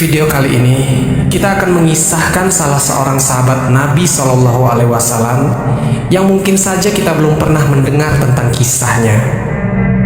video kali ini, kita akan mengisahkan salah seorang sahabat Nabi Shallallahu Alaihi Wasallam yang mungkin saja kita belum pernah mendengar tentang kisahnya.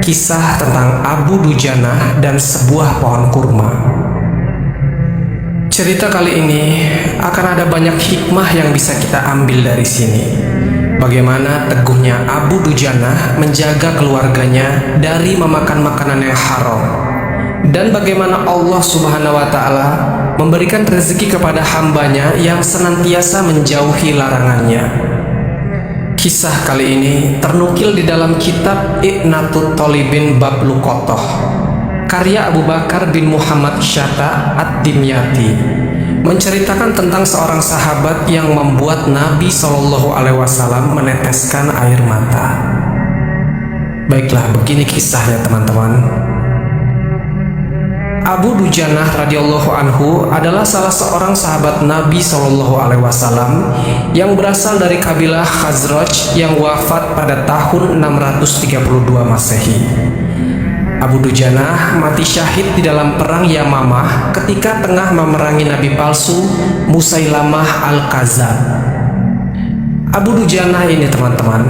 Kisah tentang Abu Dujanah dan sebuah pohon kurma. Cerita kali ini akan ada banyak hikmah yang bisa kita ambil dari sini. Bagaimana teguhnya Abu Dujanah menjaga keluarganya dari memakan makanan yang haram, dan bagaimana Allah Subhanahu wa Ta'ala memberikan rezeki kepada hambanya yang senantiasa menjauhi larangannya. Kisah kali ini ternukil di dalam kitab I'natut Thalibin Bab Luqathah, karya Abu Bakar bin Muhammad Syatta Ad-Dimyati, menceritakan tentang seorang sahabat yang membuat Nabi Shallallahu Alaihi Wasallam meneteskan air mata. Baiklah, begini kisahnya teman-teman. Abu Dujanah radhiyallahu anhu adalah salah seorang sahabat Nabi Shallallahu Alaihi Wasallam yang berasal dari kabilah Khazraj yang wafat pada tahun 632 Masehi. Abu Dujanah mati syahid di dalam perang Yamamah ketika tengah memerangi nabi palsu Musailamah Al-Kadzdzab. Abu Dujanah ini teman-teman,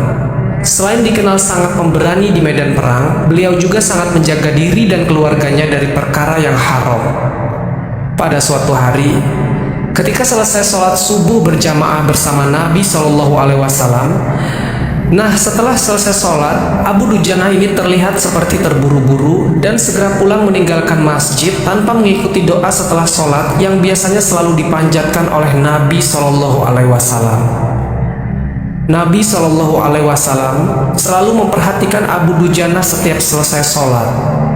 selain dikenal sangat pemberani di medan perang, beliau juga sangat menjaga diri dan keluarganya dari perkara yang haram. Pada suatu hari, ketika selesai sholat subuh berjamaah bersama Nabi Shallallahu Alaihi Wasallam, setelah selesai sholat, Abu Dujanah ini terlihat seperti terburu-buru dan segera pulang meninggalkan masjid tanpa mengikuti doa setelah sholat yang biasanya selalu dipanjatkan oleh Nabi Shallallahu Alaihi Wasallam. Nabi Shallallahu Alaihi Wasallam selalu memperhatikan Abu Dujanah setiap selesai sholat.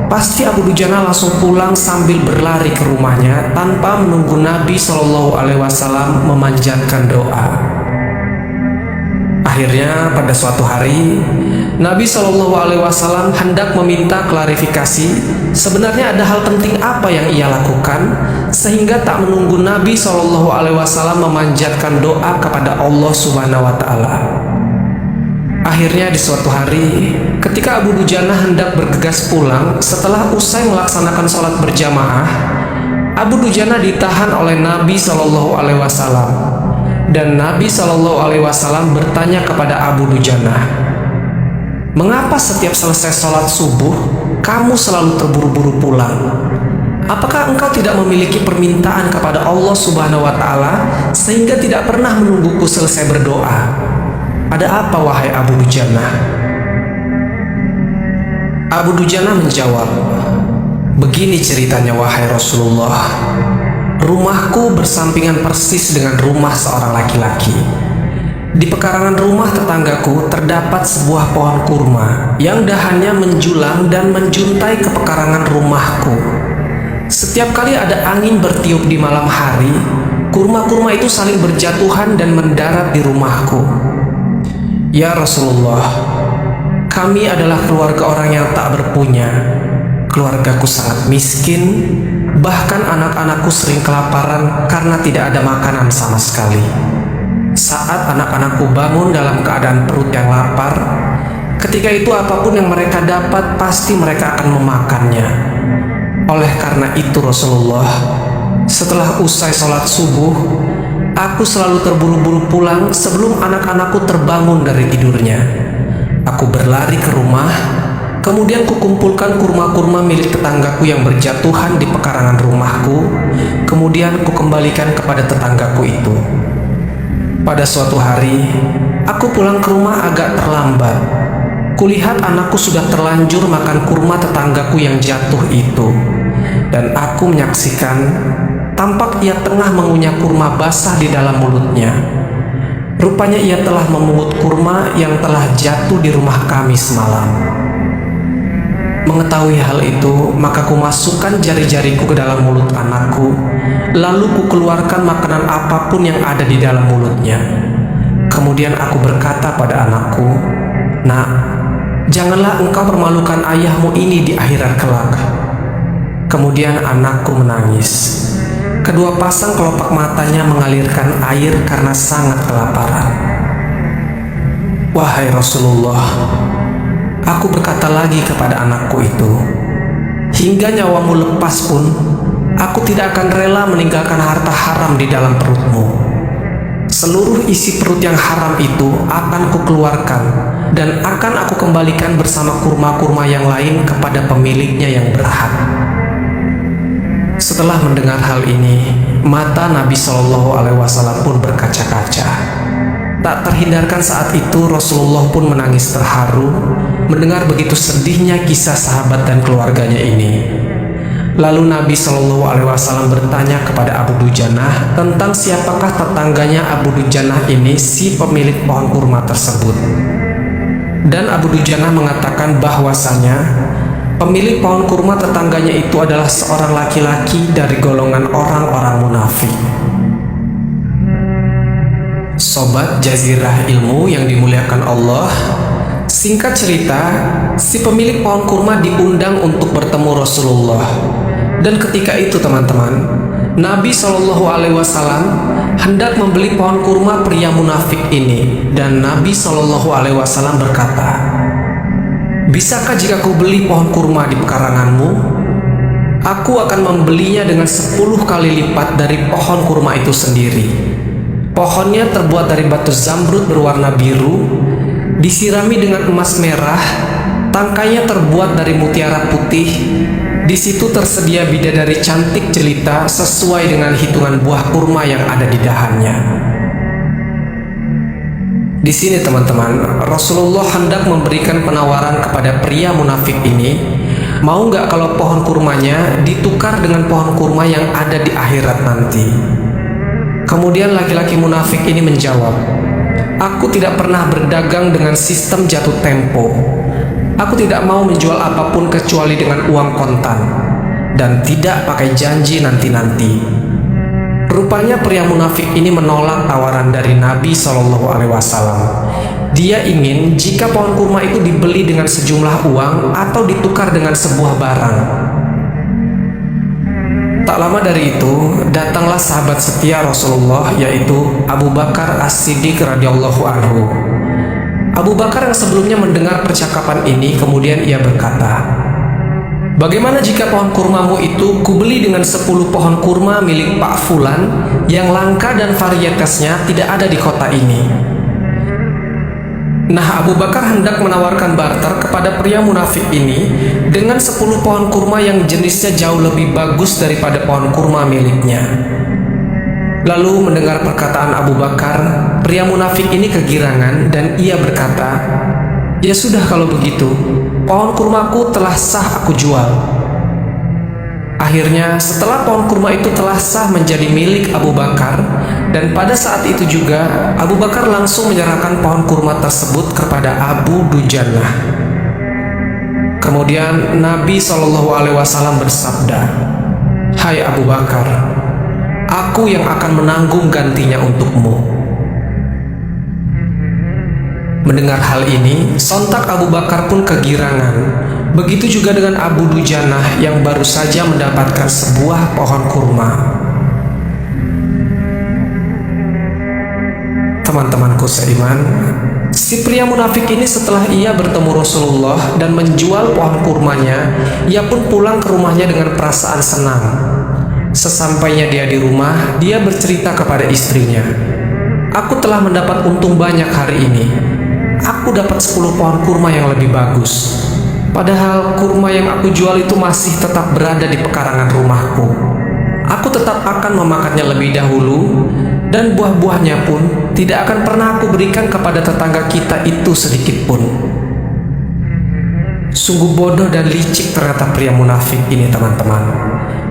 Pasti Abu Dujanah langsung pulang sambil berlari ke rumahnya tanpa menunggu Nabi Shallallahu Alaihi Wasallam memanjatkan doa. Akhirnya pada suatu hari, Nabi Shallallahu Alaihi Wasallam hendak meminta klarifikasi sebenarnya ada hal penting apa yang ia lakukan, sehingga tak menunggu Nabi Shallallahu Alaihi Wasallam memanjatkan doa kepada Allah Subhanahu Wa Taala. Akhirnya di suatu hari, ketika Abu Dujanah hendak bergegas pulang setelah usai melaksanakan sholat berjamaah, Abu Dujanah ditahan oleh Nabi Shallallahu Alaihi Wasallam. Dan Nabi Shallallahu Alaihi Wasallam bertanya kepada Abu Dujanah, "Mengapa setiap selesai sholat subuh kamu selalu terburu-buru pulang? Apakah engkau tidak memiliki permintaan kepada Allah Subhanahu Wa Taala sehingga tidak pernah menungguku selesai berdoa? Ada apa wahai Abu Dujanah?" Abu Dujanah menjawab, "Begini ceritanya wahai Rasulullah. Rumahku bersampingan persis dengan rumah seorang laki-laki. Di pekarangan rumah tetanggaku terdapat sebuah pohon kurma yang dahannya menjulang dan menjuntai ke pekarangan rumahku. Setiap kali ada angin bertiup di malam hari, kurma-kurma itu saling berjatuhan dan mendarat di rumahku. Ya Rasulullah, kami adalah keluarga orang yang tak berpunya. Keluargaku sangat miskin. Bahkan anak-anakku sering kelaparan karena tidak ada makanan sama sekali. Saat anak-anakku bangun dalam keadaan perut yang lapar, ketika itu apapun yang mereka dapat pasti mereka akan memakannya. Oleh karena itu Rasulullah, setelah usai sholat subuh, aku selalu terburu-buru pulang sebelum anak-anakku terbangun dari tidurnya. Aku berlari ke rumah, kemudian kukumpulkan kurma-kurma milik tetanggaku yang berjatuhan di pekarangan rumahku, kemudian kukembalikan kepada tetanggaku itu. Pada suatu hari, aku pulang ke rumah agak terlambat. Kulihat anakku sudah terlanjur makan kurma tetanggaku yang jatuh itu, dan aku menyaksikan tampak ia tengah mengunyah kurma basah di dalam mulutnya. Rupanya ia telah memungut kurma yang telah jatuh di rumah kami semalam. Mengetahui hal itu, maka kumasukkan jari-jariku ke dalam mulut anakku, lalu kukeluarkan makanan apapun yang ada di dalam mulutnya. Kemudian aku berkata pada anakku, "Nak, janganlah engkau permalukan ayahmu ini di akhirat kelak." Kemudian anakku menangis. Kedua pasang kelopak matanya mengalirkan air karena sangat kelaparan. Wahai Rasulullah, aku berkata lagi kepada anakku itu, "Hingga nyawamu lepas pun, Aku tidak akan rela meninggalkan harta haram di dalam perutmu. Seluruh isi perut yang haram itu akan kukeluarkan dan akan aku kembalikan bersama kurma-kurma yang lain kepada pemiliknya yang berhak. Setelah mendengar hal ini, mata Nabi Shallallahu Alaihi Wasallam pun berkaca-kaca. Tak terhindarkan saat itu Rasulullah pun menangis terharu mendengar begitu sedihnya kisah sahabat dan keluarganya ini. Lalu Nabi Shallallahu Alaihi Wasallam bertanya kepada Abu Dujanah tentang siapakah tetangganya Abu Dujanah ini, si pemilik pohon kurma tersebut. Dan Abu Dujanah mengatakan bahwasanya pemilik pohon kurma tetangganya itu adalah seorang laki-laki dari golongan orang-orang munafik. Sobat Jazirah Ilmu yang dimuliakan Allah, singkat cerita, si pemilik pohon kurma diundang untuk bertemu Rasulullah. Dan ketika itu teman-teman, Nabi Shallallahu Alaihi Wasallam hendak membeli pohon kurma pria munafik ini. Dan Nabi Shallallahu Alaihi Wasallam berkata, "Bisakah jika ku beli pohon kurma di pekaranganmu? Aku akan membelinya dengan 10 kali lipat dari pohon kurma itu sendiri. Pohonnya terbuat dari batu zamrud berwarna biru, disirami dengan emas merah, tangkainya terbuat dari mutiara putih. Di situ tersedia bidadari cantik jelita sesuai dengan hitungan buah kurma yang ada di dahannya." Di sini teman-teman, Rasulullah hendak memberikan penawaran kepada pria munafik ini. Mau nggak kalau pohon kurmanya ditukar dengan pohon kurma yang ada di akhirat nanti? Kemudian laki-laki munafik ini menjawab, "Aku tidak pernah berdagang dengan sistem jatuh tempo. Aku tidak mau menjual apapun kecuali dengan uang kontan dan tidak pakai janji nanti-nanti." Rupanya pria munafik ini menolak tawaran dari Nabi Shallallahu Alaihi Wasallam. Dia ingin jika pohon kurma itu dibeli dengan sejumlah uang atau ditukar dengan sebuah barang. Tak lama dari itu, datanglah sahabat setia Rasulullah, yaitu Abu Bakar As-Siddiq radhiyallahu anhu. Abu Bakar yang sebelumnya mendengar percakapan ini, kemudian ia berkata, "Bagaimana jika pohon kurmamu itu kubeli dengan 10 pohon kurma milik Pak Fulan yang langka dan varietasnya tidak ada di kota ini?" Nah, Abu Bakar hendak menawarkan barter kepada pria munafik ini dengan 10 pohon kurma yang jenisnya jauh lebih bagus daripada pohon kurma miliknya. Lalu mendengar perkataan Abu Bakar, pria munafik ini kegirangan dan ia berkata, "Ya sudah kalau begitu, pohon kurmaku telah sah aku jual." Akhirnya setelah pohon kurma itu telah sah menjadi milik Abu Bakar, dan pada saat itu juga Abu Bakar langsung menyerahkan pohon kurma tersebut kepada Abu Dujanah. Kemudian Nabi Shallallahu Alaihi Wasallam bersabda, "Hai Abu Bakar, aku yang akan menanggung gantinya untukmu." Mendengar hal ini, sontak Abu Bakar pun kegirangan. Begitu juga dengan Abu Dujanah yang baru saja mendapatkan sebuah pohon kurma. Teman-temanku seiman, si pria munafik ini setelah ia bertemu Rasulullah dan menjual pohon kurmanya, ia pun pulang ke rumahnya dengan perasaan senang. Sesampainya dia di rumah, dia bercerita kepada istrinya, "Aku telah mendapat untung banyak hari ini. Aku dapat 10 pohon kurma yang lebih bagus. Padahal kurma yang aku jual itu masih tetap berada di pekarangan rumahku. Aku tetap akan memakannya lebih dahulu, dan buah-buahnya pun tidak akan pernah aku berikan kepada tetangga kita itu sedikit pun." Sungguh bodoh dan licik ternyata pria munafik ini teman-teman.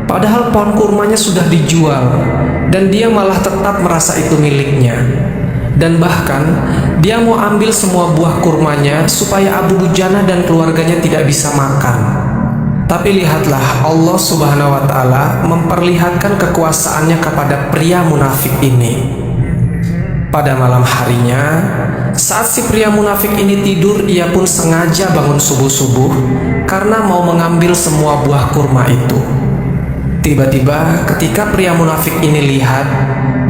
Padahal pohon kurmanya sudah dijual, dan dia malah tetap merasa itu miliknya. Dan bahkan dia mau ambil semua buah kurmanya supaya Abu Dujanah dan keluarganya tidak bisa makan. Tapi lihatlah, Allah Subhanahu wa Ta'ala memperlihatkan kekuasaannya kepada pria munafik ini. Pada malam harinya, saat si pria munafik ini tidur, ia pun sengaja bangun subuh-subuh karena mau mengambil semua buah kurma itu. Tiba-tiba ketika pria munafik ini lihat,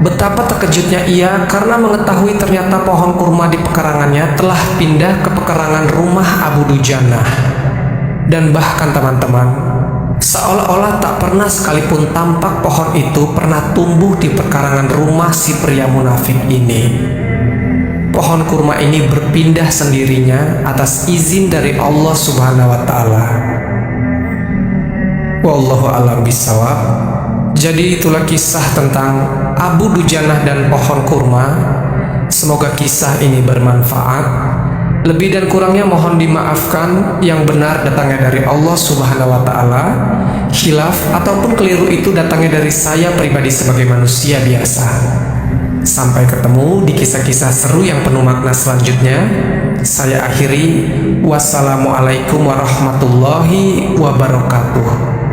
betapa terkejutnya ia karena mengetahui ternyata pohon kurma di pekarangannya telah pindah ke pekarangan rumah Abu Dujanah. Dan bahkan teman-teman, Seolah-olah tak pernah sekalipun tampak pohon itu pernah tumbuh di perkarangan rumah si pria munafik ini. Pohon kurma ini berpindah sendirinya atas izin dari Allah Subhanahu wa Ta'ala. Wallahu a'lam bishawab. Jadi itulah kisah tentang Abu Dujanah dan pohon kurma. Semoga kisah ini bermanfaat. Lebih dan kurangnya mohon dimaafkan. Yang benar datangnya dari Allah Subhanahu wa Ta'ala. Khilaf ataupun keliru itu datangnya dari saya pribadi sebagai manusia biasa. Sampai ketemu di kisah-kisah seru yang penuh makna selanjutnya. Saya akhiri. Wassalamualaikum warahmatullahi wabarakatuh.